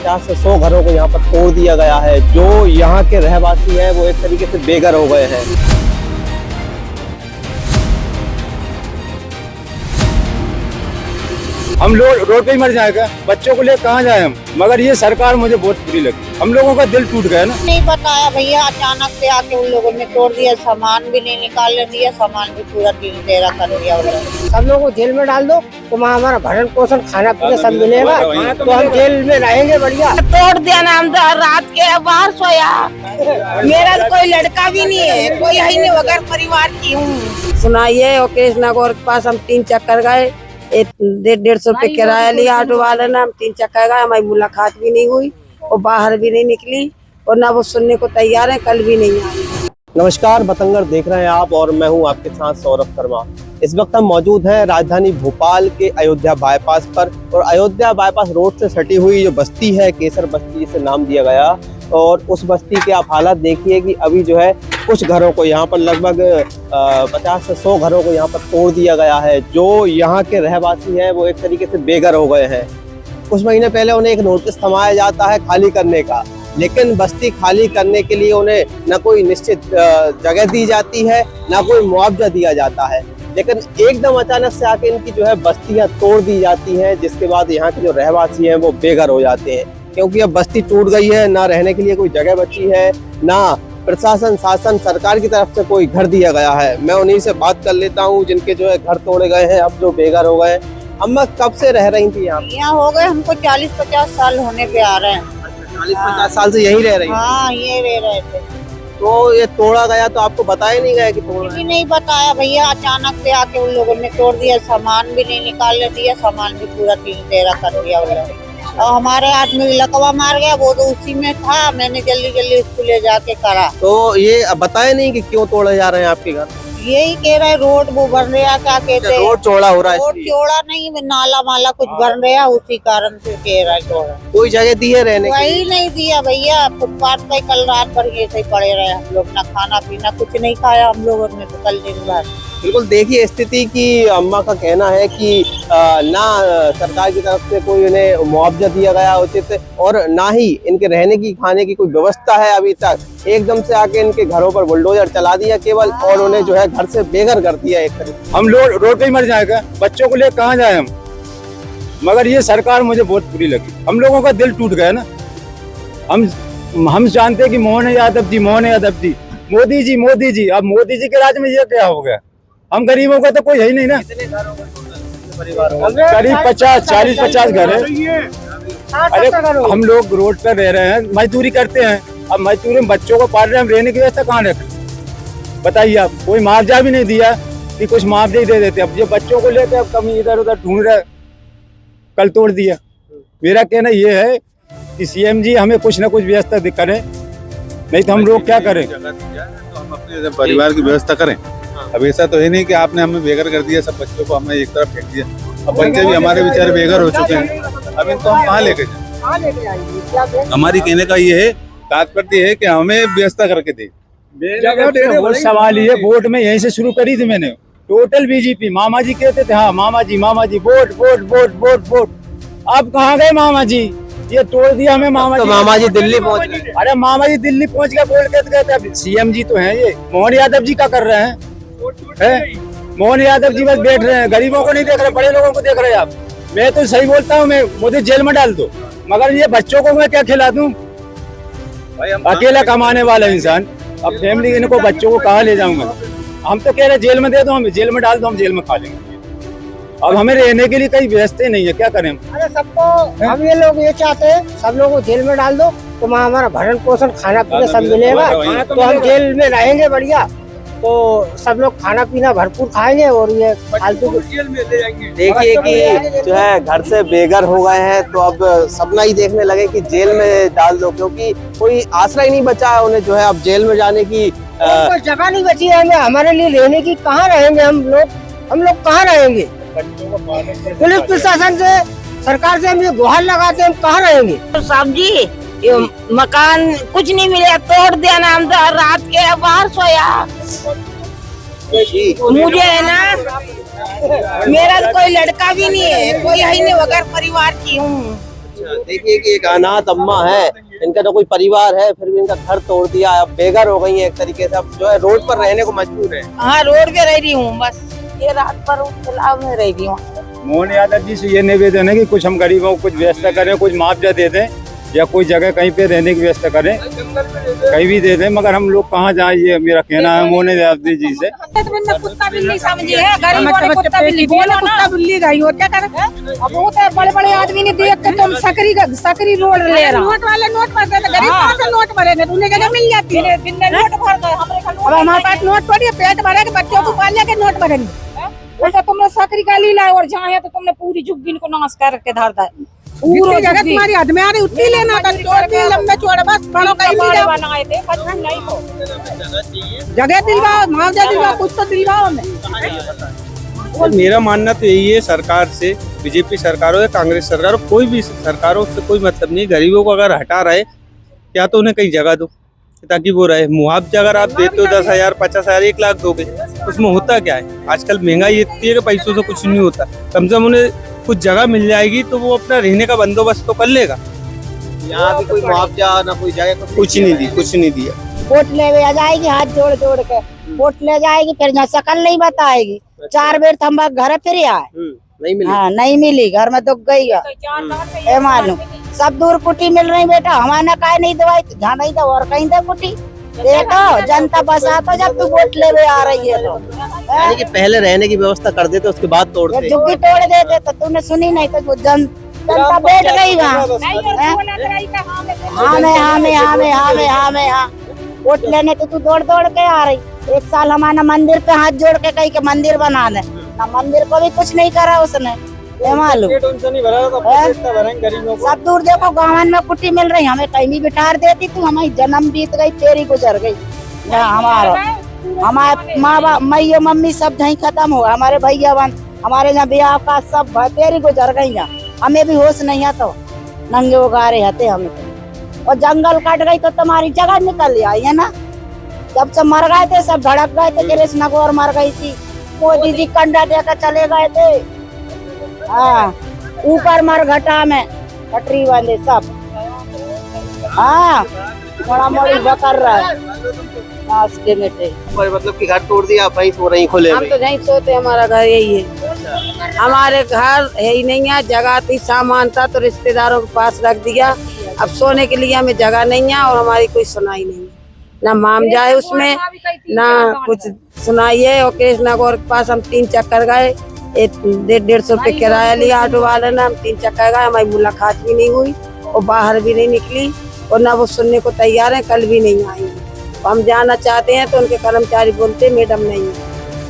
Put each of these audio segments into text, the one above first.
50 से 100 घरों को यहाँ पर तोड़ दिया गया है। जो यहाँ के रहवासी हैं वो एक तरीके से बेघर हो गए हैं। हम लोग रोड पे ही मर जाएगा, बच्चों को लेकर कहाँ जाए हम। मगर ये सरकार मुझे बहुत बुरी लगी, हम लोगों का दिल टूट गया ना। नहीं बताया भैया, अचानक से आके उन लोगों ने तोड़ दिया, सामान भी नहीं निकालने दिया, सामान भी पूरा ढेरा कर दिया। सब लोगों को जेल में डाल दो तो वहाँ हमारा भरण पोषण खाना पीना सब मिलेगा, तो हम जेल में रहेंगे बढ़िया। तोड़ दिया ना, हम रात के बाहर सोया। मेरा कोई लड़का भी नहीं है, कोई है नहीं, बगैर परिवार की हूँ। सुनाइए, ओकेश नगर के पास हम 3 चक्कर गए, 150 रुपए किराया लिया ऑटो वाले ने। हम 3 चक्कर गए, हमारी मुलाकात भी नहीं हुई और बाहर भी नहीं निकली और ना वो सुनने को तैयार है, कल भी नहीं आई। नमस्कार, बतंगड़ देख रहे हैं आप और मैं हूं आपके साथ सौरभ शर्मा। इस वक्त हम मौजूद हैं राजधानी भोपाल के अयोध्या बाईपास पर, और अयोध्या बाईपास रोड से सटी हुई जो बस्ती है, केसर बस्ती जिसे नाम दिया गया, और उस बस्ती के आप हालात देखिए कि अभी जो है कुछ घरों को यहाँ पर लगभग 50 से 100 घरों को यहाँ पर तोड़ दिया गया है। जो यहाँ के रहवासी हैं वो एक तरीके से बेघर हो गए हैं। कुछ महीने पहले उन्हें एक नोटिस थमाया जाता है खाली करने का, लेकिन बस्ती खाली करने के लिए उन्हें न कोई निश्चित जगह दी जाती है, न कोई मुआवजा दिया जाता है। लेकिन एकदम अचानक से आके इनकी जो है बस्तियां तोड़ दी जाती हैं, जिसके बाद यहाँ के जो रहवासी हैं वो बेघर हो जाते हैं, क्योंकि अब बस्ती टूट गई है, ना रहने के लिए कोई जगह बची है, ना प्रशासन शासन सरकार की तरफ से कोई घर दिया गया है। मैं उन्हीं से बात कर लेता हूँ जिनके जो है घर तोड़े गए हैं, अब जो बेघर हो गए हैं। अम्मा कब से रह रही थी यहाँ? यहाँ हो गए हमको 40-50 साल होने पे आ रहे हैं। 40-50 साल से यहीं रह रही? हाँ, ये रह रहे थे। तो ये तोड़ा गया तो आपको बताया नहीं गया कि तोड़ा? नहीं बताया भैया, अचानक से आके उन लोगों ने तोड़ दिया, सामान भी नहीं निकालने दिया, सामान भी पूरा ढेरा कर दिया। और हमारे आदमी लकवा मार गया, वो तो उसी में था। मैंने जल्दी जल्दी उसको ले जाके करा। तो ये बताया नहीं कि क्यों तोड़े जा रहे हैं आपके घर? यही कह रहे रोड वो बन रहा, क्या कहते हैं, रोड चौड़ा हो रहा है? रोड चौड़ा नहीं, नाला माला कुछ बन रहा, उसी कारण से कह रहा है चौड़ा। कोई जगह दी है रहने की? वही नहीं दिया भैया, फुटपाथ पे कल रात भर ये से पड़े रहे हम लोग, ना खाना पीना कुछ नहीं खाया हम लोगों ने तो कल दिन भर। बिल्कुल देखिए स्थिति की। अम्मा का कहना है कि ना सरकार की तरफ से कोई इन्हें मुआवजा दिया गया उचित, और ना ही इनके रहने की खाने की कोई व्यवस्था है अभी तक। एकदम से आके इनके घरों पर बुलडोजर चला दिया केवल, और उन्हें जो है घर से बेघर कर दिया एक तरीके। हम लोग रोड पे ही मर जाएगा, बच्चों को लेकर कहाँ जाए हम। मगर ये सरकार मुझे बहुत बुरी लगी, हम लोगों का दिल टूट गया ना। हम जानते हैं कि मोहन यादव जी, मोदी जी, अब मोदी जी के राज में ये क्या हो गया। हम गरीबों का तो कोई है ही नहीं ना। करीब 40-50 घर है। अरे हम लोग रोड पर रह रहे हैं, मजदूरी करते हैं। अब मजदूरी में बच्चों को पाल रहे हैं, हम रहने की व्यवस्था कहाँ रखें बताइए आप। कोई मुआवजा भी नहीं दिया कि कुछ मुआवजा ही दे देते। अब ये बच्चों को लेकर अब कमी इधर उधर ढूंढ रहे, कल तोड़ दिया। मेरा कहना ये है कि सीएम जी हमें कुछ न कुछ व्यवस्था करें, नहीं तो हम लोग क्या करें। तो हम अपने परिवार की व्यवस्था करें। अब ऐसा तो है नहीं कि आपने हमें बेघर कर दिया, सब बच्चों को हमने एक तरफ फेंक दिया। अब बच्चे भी हमारे बेचारे बेघर हो चुके हैं, अब इनको हम कहाँ लेके जाए। हमारी कहने का ये है, तात्पर्य है कि हमें व्यवस्था करके दे। वो सवाल ये, वोट में यहीं से शुरू करी थी मैंने। टोटल बीजेपी, मामा जी कहते थे, हाँ मामा जी vote vote vote vote vote. अब कहाँ गए मामा जी? ये तोड़ दिया हमें मामा जी। मामा जी दिल्ली पहुंच गए। अरे मामा जी दिल्ली पहुंच गए बोल के कहते। अब सीएम जी तो हैं, ये मोहन यादव जी क्या कर रहे हैं? मोहन यादव जी बस बैठ रहे हैं, गरीबों को नहीं देख रहे, बड़े लोगों को देख रहे हैं आप। मैं तो सही बोलता हूँ, मैं मुझे जेल में डाल दो, मगर ये बच्चों को मैं क्या खिला दूं? अकेला कमाने वाला इंसान, अब फैमिली इनको बच्चों को कहाँ ले जाऊंगा? हम तो कह रहे जेल में दे दो, हमें जेल में डाल दो, हम जेल में खा लेंगे। अब हमें रहने के लिए कहीं व्यवस्था नहीं है, क्या करें? अरे सबको हम ये लोग ये चाहते हैं, सब लोगों को जेल में डाल दो तो वहाँ हमारा भरण पोषण खाना पीना सब मिलेगा, तो हम जेल में रहेंगे बढ़िया, तो सब लोग खाना पीना भरपूर खाएंगे और ये फालतू जेल में ले जाएंगे। देखिए कि जो है घर से बेघर हो गए हैं, तो अब सपना ही देखने लगे कि जेल में डाल दो, क्योंकि कोई आसरा ही नहीं बचा है उन्हें जो है अब जेल में जाने की। कोई जगह नहीं बची है हमें, हमारे लिए रहने की। कहाँ रहेंगे हम लोग कहाँ रहेंगे? पुलिस प्रशासन से, सरकार से हम ये गुहार लगाते हैं, हम कहाँ रहेंगे? साहब जी, ये मकान कुछ नहीं मिला, तोड़ दिया ना, हम रात के बाहर सोया। मुझे है ना, मेरा कोई लड़का भी नहीं है, कोई है नहीं, बगैर परिवार की हूँ। अच्छा, देखिए कि एक अनाथ अम्मा है, इनका तो कोई परिवार है, फिर भी इनका घर तोड़ दिया, अब बेघर हो गई है एक तरीके से, अब जो है रोड पर रहने को मजबूर है। हाँ, रोड पे रह रही हूँ बस, ये रात पर तालाब में रह रही हूँ। मोहन यादव जी से ये निवेदन है कि कुछ हम गरीबों को कुछ व्यवस्था करें, कुछ मुआवजा दे दें या कोई जगह कहीं पे रहने की व्यवस्था करें, कहीं भी दे दें, मगर हम लोग कहाँ जाएं, ये मेरा कहना है मोहन यादव जी से। कुत्ता बिल्ली समझी है, गरीबों ने कुत्ता बिल्ली बोला, कुत्ता बिल्ली गई और क्या करें। अब वो तो बड़े बड़े आदमी ने देख के तुम सकरी रोड ले रहा, नोट वाले नोट भरते थे, गरीब कहाँ से नोट भरेंगे, उन्हें जगह मिल जाती है, नोट भर गए। अब हमारे पास नोट पड़ी है, पेट भरेंगे, बच्चों को पाल के नोट भरेंगे। बोलते तुमने सकरी का लीला और जहाँ है तो तुमने पूरी जुब्बी को नाश करके धर दा, पूरी जगह तुम्हारी हद में आ रही, उतनी लेना था, चोर भी लंबे चौड़े बस बड़ों का ही मीडिया बनाए थे, बचपन नहीं को जगह दिलवाओ, मुआवजा दिलवाओ, कुछ तो दिलवाओ हमें। और मेरा मानना तो यही है, सरकार से, बीजेपी सरकार हो या कांग्रेस सरकार हो, कोई भी सरकार हो, उससे कोई मतलब नहीं। गरीबों को अगर हटा रहे, या तो उन्हें कहीं जगह दो ताकि वो रहे। मुआवजा अगर आप देते हो 10,000, 50,000, 1 लाख दोगे, उसमें होता क्या है? आजकल महंगाई इतनी है कि पैसों से कुछ नहीं होता। कम से कम उन्हें कुछ जगह मिल जाएगी तो वो अपना रहने का बंदोबस्त तो कर लेगा। यहाँ भी कोई मुआवजा ना कोई जगह, कुछ नहीं दी, कुछ नहीं दिया। वोट ले आ जाएगी हाथ जोड़ जोड़ के, वोट ले जाएगी, फिर यहाँ शकल नहीं बताएगी। 4 बेर तो हम घर फिर आए, नहीं मिली। हाँ नहीं मिली, घर में दुख गई है मालूम। सब दूर कुटी मिल रही बेटा, हमारे का नहीं दवाई, जहाँ नहीं दो और कहीं दे कुटी। देखो जनता बसा तो जब तू वोट ले आ रही है तो, यानी कि पहले रहने की व्यवस्था कर देते, उसके बाद तोड़ते। झुग्गी तोड़ देते तो तूने सुनी नहीं तो जनता बैठ गई वहाँ। हाँ वोट लेने तो तू दौड़ दौड़ के आ रही। 1 साल हमारा मंदिर पे हाथ जोड़ के कही के मंदिर बना दे, ना मंदिर को भी कुछ नहीं करा उसने, ये मालूम। सब दूर देखो गाँव में कुटी मिल रही, हमें कहीं भी बिठार देती तू, हमारी जन्म बीत गई, तेरी गुजर गई। हमारे माँ बाप मैयो मम्मी सब जहीं खत्म हुआ, हमारे भैया बन हमारे यहाँ ब्याह का सब तेरी गुजर गई। हमें भी होश नहीं है तो नंगे उगारे हते हमें तो। और जंगल कट गई तो तुम्हारी जगह निकल आई है ना। जब सब मर गए थे, सब धड़क गए थे, कृष्ण गौर मर गई थी, मोदी जी कंडा देकर चले गए थे। हाँ ऊपर मर घटा में पटरी वाले सब। हाँ बड़ा मोड़ी बकर रहा है के बेटे। मतलब कि घर तोड़ दिया, आप वहीं सो रही खुले हम तो नहीं सोते, हमारा घर यही है। हमारे घर है ही नहीं है, जगह थी, सामान था तो रिश्तेदारों के पास रख दिया। अब सोने के लिए हमें जगह नहीं है और हमारी कोई सुनाई नहीं है, ना मुआवजा है उसमें, ना कुछ सुनाई है। और कृष्णा गौर के पास हम 3 चक्कर गए, 150 रुपये किराया लिया ऑटो वाले ने, हम 3 चक्कर गए, हमारी मुलाकात भी नहीं हुई और बाहर भी नहीं निकली और ना वो सुनने को तैयार है, कल भी नहीं आई। हम जाना चाहते हैं तो उनके कर्मचारी बोलते मैडम नहीं है,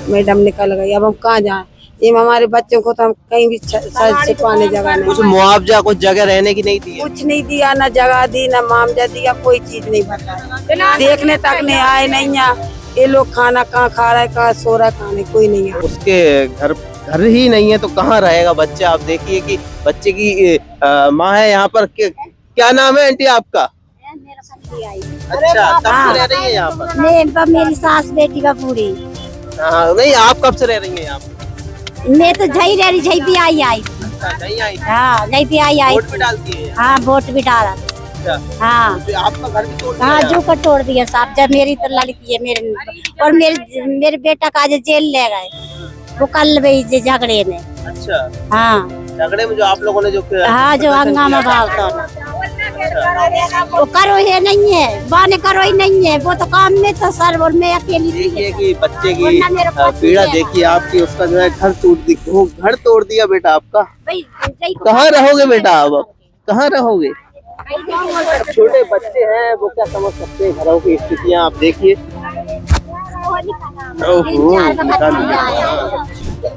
मैडम निकल गई, अब हम कहाँ जाएं? ये हमारे बच्चों को तो हम कहीं भी छिपवाने जगह नहीं। कुछ मुआवजा, कुछ जगह रहने की नहीं दी, कुछ नहीं दिया, ना जगह दी, ना मुआवजा दिया, कोई चीज नहीं बताया, देखने तक नहीं आए। नहीं है ये लोग खाना कहाँ खा रहा है, कहाँ सो रहा है, खाने कोई नहीं है। उसके घर ही नहीं है तो कहाँ रहेगा बच्चा? आप देखिए कि बच्चे की माँ है यहाँ पर। क्या नाम है आंटी आपका? अच्छा, कब से रह रही है यहाँ पर? मेरी सास बेटी का पूरी। हाँ, नहीं आप कब से रह रही हैं यहाँ पर? मैं तो जही रह रही, जही भी आई। अच्छा, नहीं आई। हाँ जही भी आई। वोट भी डालती है? हाँ वोट भी डाला। अच्छा, हाँ तो आपका घर भी तोड़ दिया? हाँ जो कर तोड़ दिया साहब। जब मेरी तो लड़की है मेरे, और मेरे बेटा का आज जेल ले गए, वो कल भी झगड़े में। अच्छा, हाँ झगड़े में जो आप लोगों ने जो हाँ जो हंगामा भाव तो वो करो ही नहीं है, बाने करो ही नहीं है, वो तो काम में तो सर, और मैं अकेली। देखिए कि बच्चे की पीड़ा देखिए आपकी, उसका जो है घर तोड़ दिया बेटा आपका। कहाँ रहोगे बेटा अब कहाँ रहोगे? छोटे बच्चे हैं, वो क्या समझ सकते हैं घरों की स्थितियाँ। आप देखिए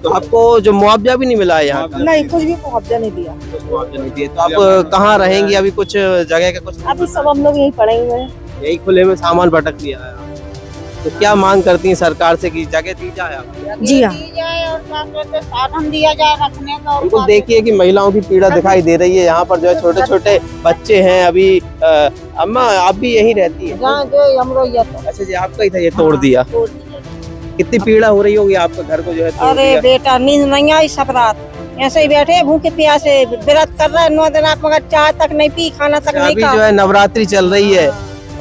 तो आपको जो मुआवजा भी नहीं मिला है यहाँ? नहीं, कुछ भी मुआवजा नहीं दिया। मुआवजा नहीं दिया तो आप कहाँ रहेंगी अभी? कुछ जगह का कुछ? अभी सब हम लोग यही पड़े हुए हैं, यही खुले में सामान भटक दिया है। तो क्या मांग करती हैं सरकार से कि जगह दी जाए आपको? जी हाँ, साधन दिया जाए रखने का। बिल्कुल, देखिए कि महिलाओं की पीड़ा दिखाई दे रही है यहाँ पर। जो है छोटे छोटे बच्चे हैं अभी। अम्मा आप भी यहीं रहती है? अच्छा जी, आपका ही था, ये तोड़ दिया। कितनी पीड़ा हो रही होगी आपका घर को जो है तोड़ अरे दिया? बेटा नींद नहीं आई सब रात, ऐसे ही बैठे भूखे प्यासे व्रत कर रहे हैं 9 दिन, आप मगर चाय तक नहीं पी, खाना तक नहीं अभी खा। जो है नवरात्रि चल रही है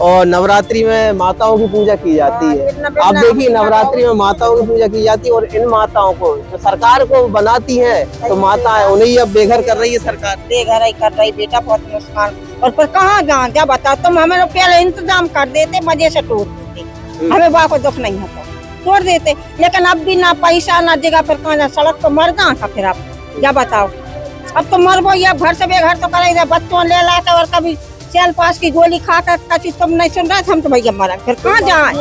और नवरात्रि में माताओं की पूजा की जाती है। आप देखिए नवरात्रि में माताओं की पूजा की जाती है और इन माताओं को जो सरकार को बनाती है तो माताएं उन्हें ही अब बेघर कर रही है सरकार। बेघर ही कर रही बेटा, बहुत नुकसान। और पर कहाँ जाए, क्या बताओ तुम, हमें रुपया इंतजाम कर देते, मजे से तोड़ देते, हमें बा को दुख नहीं होता, तोड़ देते। लेकिन अब भी ना पैसा ना जगह पर कहाँ जा, सड़क तो मर जा फिर आप क्या बताओ। अब तो मर गो, या घर से बेघर तो करेंगे, बच्चों ले ला कर और कभी सेल पास की गोली खा कर कभी तुम नहीं सुन रहे, हम तो भैया मरा, फिर कहाँ जाए,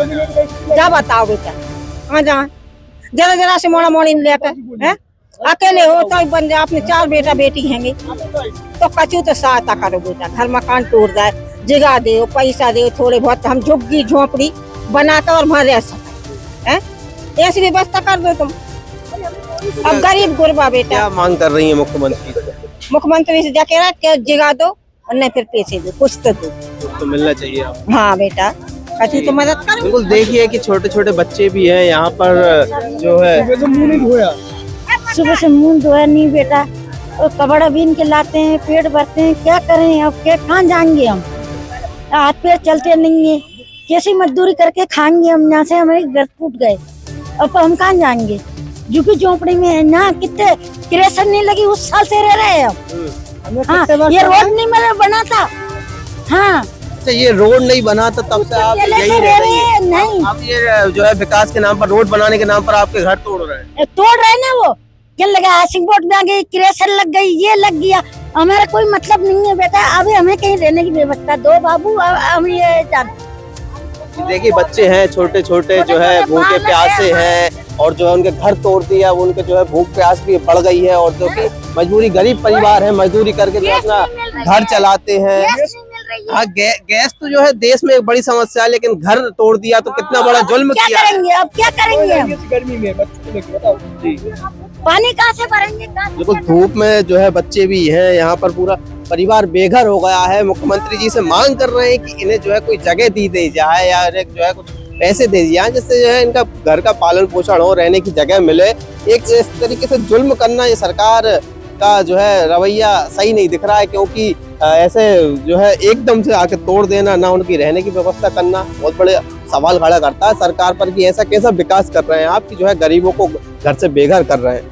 क्या बताओ बेटा, कहाँ जाए। जरा जरा से मोड़ा मोड़ी लेकर है, अकेले हो तो बन जाए, अपने 4 बेटा बेटी हैंगे तो कचू तो सहायता करो बेटा, घर मकान तोड़ जाए, जगह दे, पैसा दे, थोड़े बहुत हम झुग्गी झोपड़ी बनाकर और वहाँ रह सके, ऐसी व्यवस्था कर दो तुम। अब गरीब गुरबा बेटा, क्या मांग कर रही है मुख्यमंत्री से? मुख्यमंत्री से जाके रहा जगह दो और नहीं फिर पैसे दो, कुछ तो दो, तो मिलना चाहिए आपको। हाँ बेटा, कचू तो मदद करो। बिल्कुल देखिए कि छोटे छोटे बच्चे भी हैं यहाँ पर जो है। सुबह से मुंह धोया नहीं बेटा, और कपड़ा बीन के लाते हैं, पेट भरते हैं, क्या करें अब, क्या कहाँ जाएंगे हम, हाथ पैर चलते नहीं है, कैसी मजदूरी करके खाएंगे हम, यहाँ से हमारे घर टूट गए, अब हम कहाँ जाएंगे। झुग्गी झोपड़ी में है ना, कितने क्रेशन नहीं लगी, उस साल से रह रहे हैं हम। हाँ, ये रोड नहीं मैंने बना था। हाँ, अच्छा ये रोड नहीं बना था तब से आप पहले यही से रह रह रही रहे हैं? हैं, नहीं आप ये जो है विकास के नाम पर, रोड बनाने के नाम पर आपके घर तोड़ रहे हैं। तोड़ रहे ना, वो क्या लगा, हाउसिंग बोर्ड में आ गई, क्रेशन लग गई, ये लग गया, हमारा कोई मतलब नहीं है बेटा। अभी हमें कहीं रहने की व्यवस्था दो बाबू, हम ये जानते। देखिए बच्चे हैं छोटे छोटे जो है भूखे प्यासे हैं और जो है उनके घर तोड़ दिया, उनके जो है भूख प्यास भी बढ़ गई है और जो कि मजबूरी, गरीब परिवार है, मजदूरी करके जो अपना घर चलाते हैं। हाँ गैस तो जो है देश में एक बड़ी समस्या है, लेकिन घर तोड़ दिया तो कितना बड़ा जुल्म क्या किया है। करेंगे अब, क्या करेंगे हम, गर्मी में बच्चों को लेके बताओ जी। पानी कहाँ से भरेंगे, कहाँ से बिल्कुल धूप में जो है बच्चे भी हैं यहाँ पर, पूरा परिवार बेघर हो गया है। मुख्यमंत्री जी से मांग कर रहे हैं कि इन्हें जो है कोई जगह दी जाए या जो है कुछ पैसे दे दिए जाए, जिससे जो है इनका घर का पालन पोषण हो, रहने की जगह मिले। एक इस तरीके से जुल्म करना ये सरकार का जो है रवैया सही नहीं दिख रहा है, क्योंकि ऐसे जो है एकदम से आके तोड़ देना, ना उनकी रहने की व्यवस्था करना, बहुत बड़े सवाल खड़ा करता है सरकार पर कि ऐसा कैसा विकास कर रहे हैं आप कि जो है गरीबों को घर से बेघर कर रहे हैं।